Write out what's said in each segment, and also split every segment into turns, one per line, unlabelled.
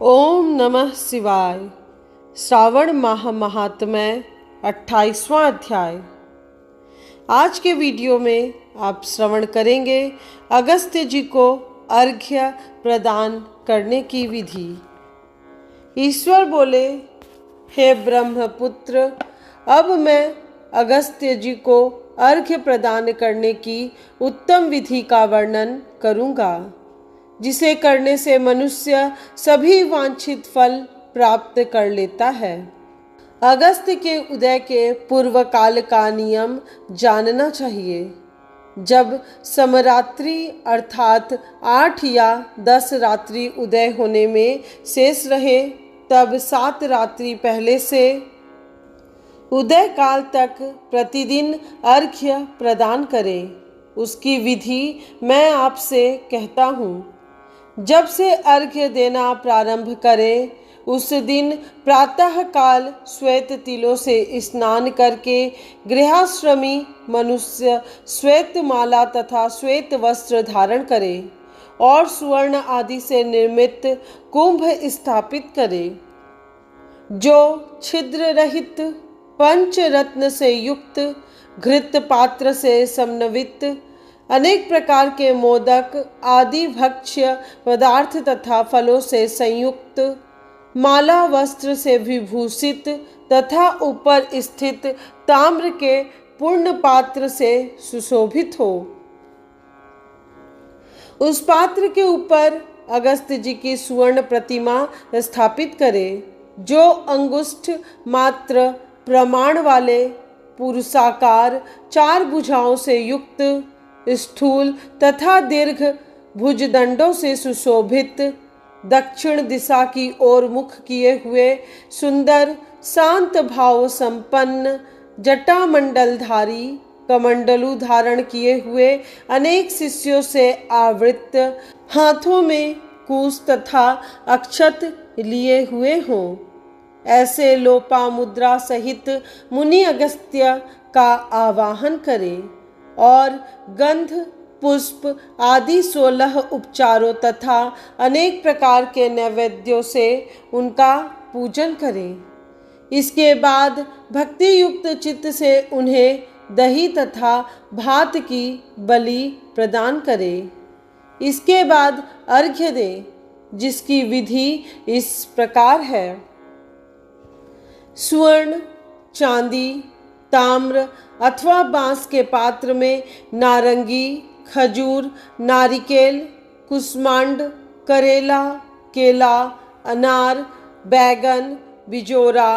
ओम नमः शिवाय। श्रावण माह महात्म्य 28वां अध्याय। आज के वीडियो में आप श्रवण करेंगे अगस्त्य जी को अर्घ्य प्रदान करने की विधि। ईश्वर बोले, हे ब्रह्मपुत्र, अब मैं अगस्त्य जी को अर्घ्य प्रदान करने की उत्तम विधि का वर्णन करूँगा, जिसे करने से मनुष्य सभी वांछित फल प्राप्त कर लेता है। अगस्त्य के उदय के पूर्व काल का नियम जानना चाहिए। जब समरात्रि अर्थात 8 या 10 रात्रि उदय होने में शेष रहे, तब 7 रात्रि पहले से उदय काल तक प्रतिदिन अर्घ्य प्रदान करें। उसकी विधि मैं आपसे कहता हूँ। जब से अर्घ्य देना प्रारंभ करें, उस दिन प्रातः काल श्वेत तिलों से स्नान करके गृहश्रमी मनुष्य श्वेत माला तथा श्वेत वस्त्र धारण करे और सुवर्ण आदि से निर्मित कुंभ स्थापित करे, जो छिद्र रहित पंचरत्न से युक्त घृत पात्र से समन्वित अनेक प्रकार के मोदक आदि भक्ष्य पदार्थ तथा फलों से संयुक्त माला वस्त्र से विभूषित तथा ऊपर स्थित ताम्र के पूर्ण पात्र से सुशोभित हो। उस पात्र के ऊपर अगस्त्य जी की सुवर्ण प्रतिमा स्थापित करें, जो अंगुष्ठ मात्र प्रमाण वाले पुरुषाकार 4 भुजाओं से युक्त स्थूल तथा दीर्घ भुजदंडों से सुशोभित दक्षिण दिशा की ओर मुख किए हुए सुंदर शांत भाव संपन्न जटामंडलधारी कमंडलू धारण किए हुए अनेक शिष्यों से आवृत हाथों में कुश तथा अक्षत लिए हुए हों। ऐसे लोपामुद्रा सहित मुनि अगस्त्य का आवाहन करें और गंध पुष्प आदि 16 उपचारों तथा अनेक प्रकार के नैवेद्यों से उनका पूजन करें। इसके बाद भक्ति युक्त चित्त से उन्हें दही तथा भात की बलि प्रदान करें। इसके बाद अर्घ्य दें, जिसकी विधि इस प्रकार है। स्वर्ण, चांदी, ताम्र अथवा बांस के पात्र में नारंगी, खजूर, नारिकेल, कुष्मांड, करेला, केला, अनार, बैगन, बिजोरा,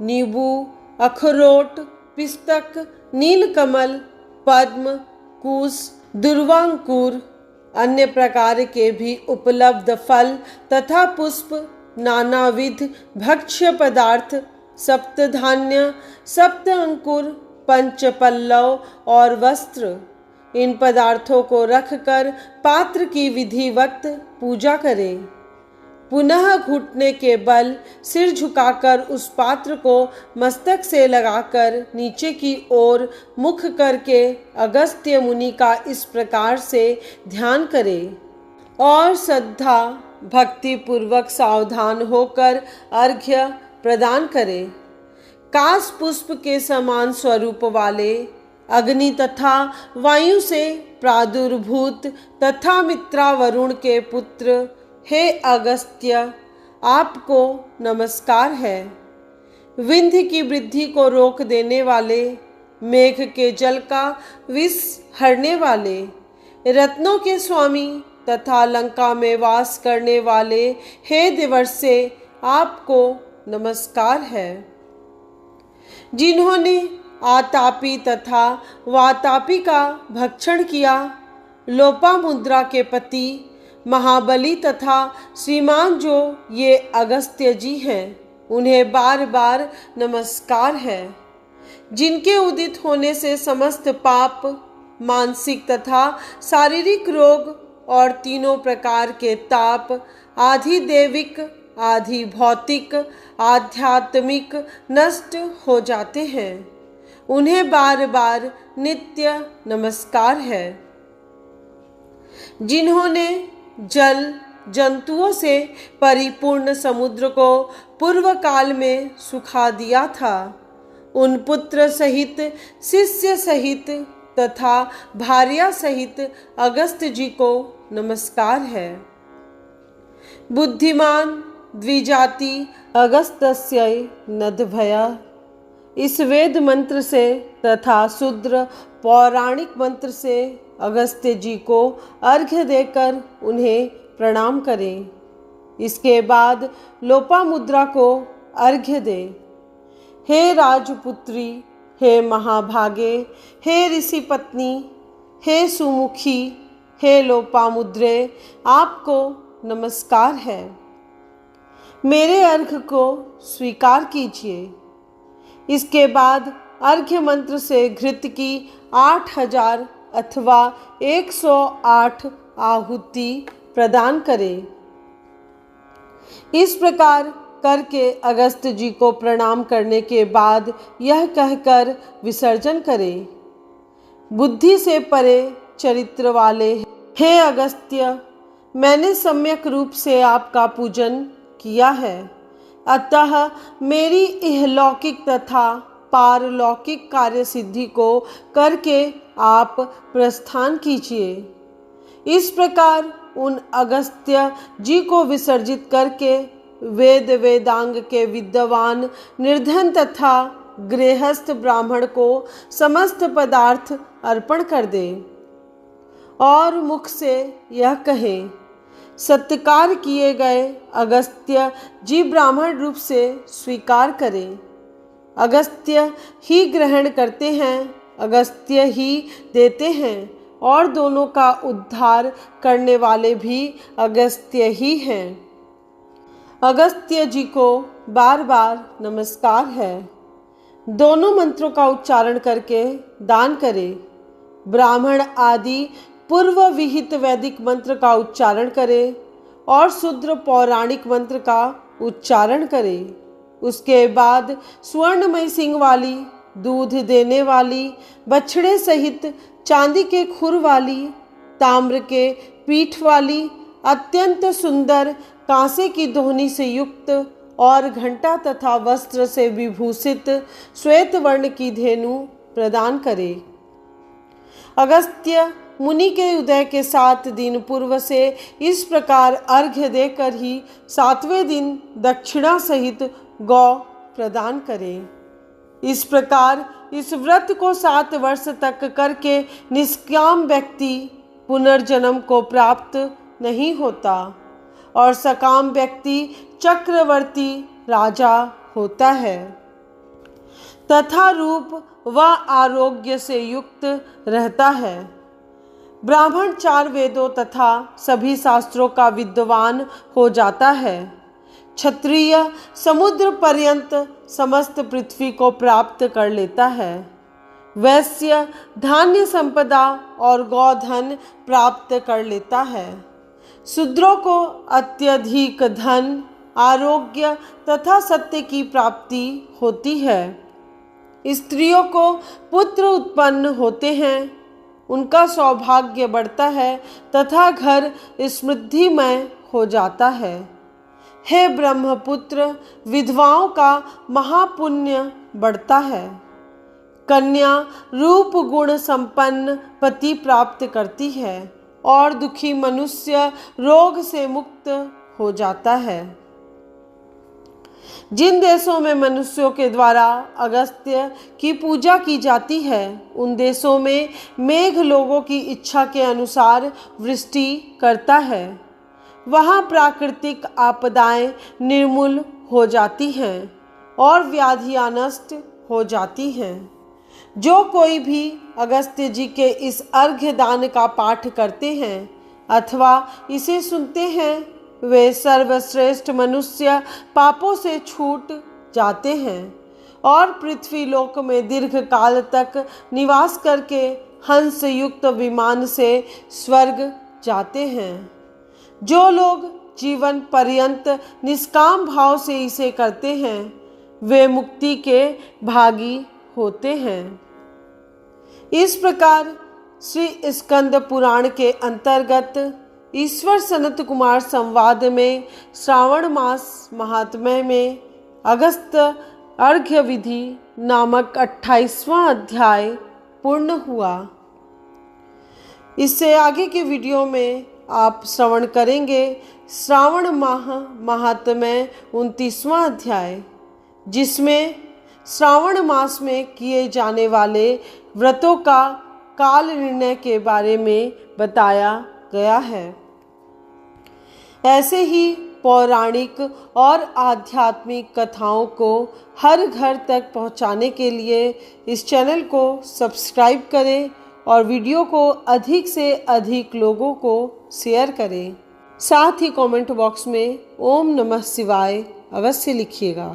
नींबू, अखरोट, पिस्तक, नीलकमल, पद्म, कुश, दुर्वांकुर, अन्य प्रकार के भी उपलब्ध फल तथा पुष्प, नानाविध भक्ष्य पदार्थ, सप्तधान्य, सप्त अंकुर, पंचपल्लव और वस्त्र, इन पदार्थों को रखकर पात्र की विधिवत पूजा करें। पुनः घुटने के बल सिर झुकाकर उस पात्र को मस्तक से लगाकर नीचे की ओर मुख करके अगस्त्य मुनि का इस प्रकार से ध्यान करें और श्रद्धा भक्ति पूर्वक सावधान होकर अर्घ्य प्रदान करें। काश पुष्प के समान स्वरूप वाले अग्नि तथा वायु से प्रादुर्भूत तथा मित्रा वरुण के पुत्र, हे अगस्त्य, आपको नमस्कार है। विंध्य की वृद्धि को रोक देने वाले, मेघ के जल का विष हरने वाले, रत्नों के स्वामी तथा लंका में वास करने वाले, हे देवर्षे, आपको नमस्कार है। जिन्होंने आतापी तथा वातापी का भक्षण किया, लोपामुद्रा के पति महाबली तथा श्रीमान जो ये अगस्त्य जी हैं, उन्हें बार बार नमस्कार है। जिनके उदित होने से समस्त पाप, मानसिक तथा शारीरिक रोग और तीनों प्रकार के ताप, आधि दैविक आधि भौतिक आध्यात्मिक नष्ट हो जाते हैं, उन्हें बार बार नित्य नमस्कार है। जिन्होंने जल जंतुओं से परिपूर्ण समुद्र को पूर्व काल में सुखा दिया था, उन पुत्र सहित, शिष्य सहित तथा भार्या सहित अगस्त्य जी को नमस्कार है। बुद्धिमान द्विजाति अगस्त्य नदभया, इस वेद मंत्र से तथा शूद्र पौराणिक मंत्र से अगस्त्य जी को अर्घ्य देकर उन्हें प्रणाम करें। इसके बाद लोपामुद्रा को अर्घ्य दें। हे राजपुत्री, हे महाभागे, हे ऋषि पत्नी, हे सुमुखी, हे लोपामुद्रे, आपको नमस्कार है। मेरे अर्घ्य को स्वीकार कीजिए। इसके बाद अर्घ्य मंत्र से घृत की 8000 अथवा 108 आहुति प्रदान करें। इस प्रकार करके अगस्त्य जी को प्रणाम करने के बाद यह कहकर विसर्जन करें, बुद्धि से परे चरित्र वाले हे अगस्त्य, मैंने सम्यक रूप से आपका पूजन किया है, अतः मेरी इहलौकिक तथा पारलौकिक कार्य सिद्धि को करके आप प्रस्थान कीजिए। इस प्रकार उन अगस्त्य जी को विसर्जित करके वेद वेदांग के विद्वान निर्धन तथा गृहस्थ ब्राह्मण को समस्त पदार्थ अर्पण कर दे और मुख से यह कहे, सत्कार किए गए अगस्त्य जी ब्राह्मण रूप से स्वीकार करें। अगस्त्य ही ग्रहण करते हैं, अगस्त्य ही देते हैं और दोनों का उद्धार करने वाले भी अगस्त्य ही हैं। अगस्त्य जी को बार बार नमस्कार है। दोनों मंत्रों का उच्चारण करके दान करें। ब्राह्मण आदि पूर्व विहित वैदिक मंत्र का उच्चारण करें और शूद्र पौराणिक मंत्र का उच्चारण करें। उसके बाद स्वर्णमय सिंह वाली, दूध देने वाली, बछड़े सहित चांदी के खुर वाली, ताम्र के पीठ वाली, अत्यंत सुंदर कांसे की दोहनी से युक्त और घंटा तथा वस्त्र से विभूषित श्वेत वर्ण की धेनु प्रदान करे। अगस्त्य मुनि के उदय के 7 दिन पूर्व से इस प्रकार अर्घ्य देकर ही 7वें दिन दक्षिणा सहित गौ प्रदान करें। इस प्रकार इस व्रत को 7 वर्ष तक करके निष्काम व्यक्ति पुनर्जन्म को प्राप्त नहीं होता और सकाम व्यक्ति चक्रवर्ती राजा होता है तथा रूप व आरोग्य से युक्त रहता है। ब्राह्मण 4 वेदों तथा सभी शास्त्रों का विद्वान हो जाता है। क्षत्रिय समुद्र पर्यंत समस्त पृथ्वी को प्राप्त कर लेता है। वैश्य धान्य संपदा और गौधन प्राप्त कर लेता है। शूद्रों को अत्यधिक धन, आरोग्य तथा सत्य की प्राप्ति होती है। स्त्रियों को पुत्र उत्पन्न होते हैं, उनका सौभाग्य बढ़ता है तथा घर समृद्धिमय हो जाता है। हे ब्रह्मपुत्र, विधवाओं का महापुण्य बढ़ता है। कन्या रूप गुण संपन्न पति प्राप्त करती है और दुखी मनुष्य रोग से मुक्त हो जाता है। जिन देशों में मनुष्यों के द्वारा अगस्त्य की पूजा की जाती है, उन देशों में मेघ लोगों की इच्छा के अनुसार वृष्टि करता है। वहाँ प्राकृतिक आपदाएं निर्मूल हो जाती हैं और व्याधियां नष्ट हो जाती हैं। जो कोई भी अगस्त्य जी के इस अर्घ्य दान का पाठ करते हैं अथवा इसे सुनते हैं, वे सर्वश्रेष्ठ मनुष्य पापों से छूट जाते हैं और पृथ्वी लोक में दीर्घ काल तक निवास करके हंस युक्त विमान से स्वर्ग जाते हैं। जो लोग जीवन पर्यंत निष्काम भाव से इसे करते हैं, वे मुक्ति के भागी होते हैं। इस प्रकार श्री स्कंद पुराण के अंतर्गत ईश्वर सनत कुमार संवाद में श्रावण मास महात्म्य में अगस्त अर्घ्य विधि नामक 28वां अध्याय पूर्ण हुआ। इससे आगे के वीडियो में आप श्रवण करेंगे श्रावण माह महात्म्य 29वां अध्याय, जिसमें श्रावण मास में किए जाने वाले व्रतों का काल निर्णय के बारे में बताया गया है। ऐसे ही पौराणिक और आध्यात्मिक कथाओं को हर घर तक पहुंचाने के लिए इस चैनल को सब्सक्राइब करें और वीडियो को अधिक से अधिक लोगों को शेयर करें। साथ ही कमेंट बॉक्स में ओम नमः शिवाय अवश्य लिखिएगा।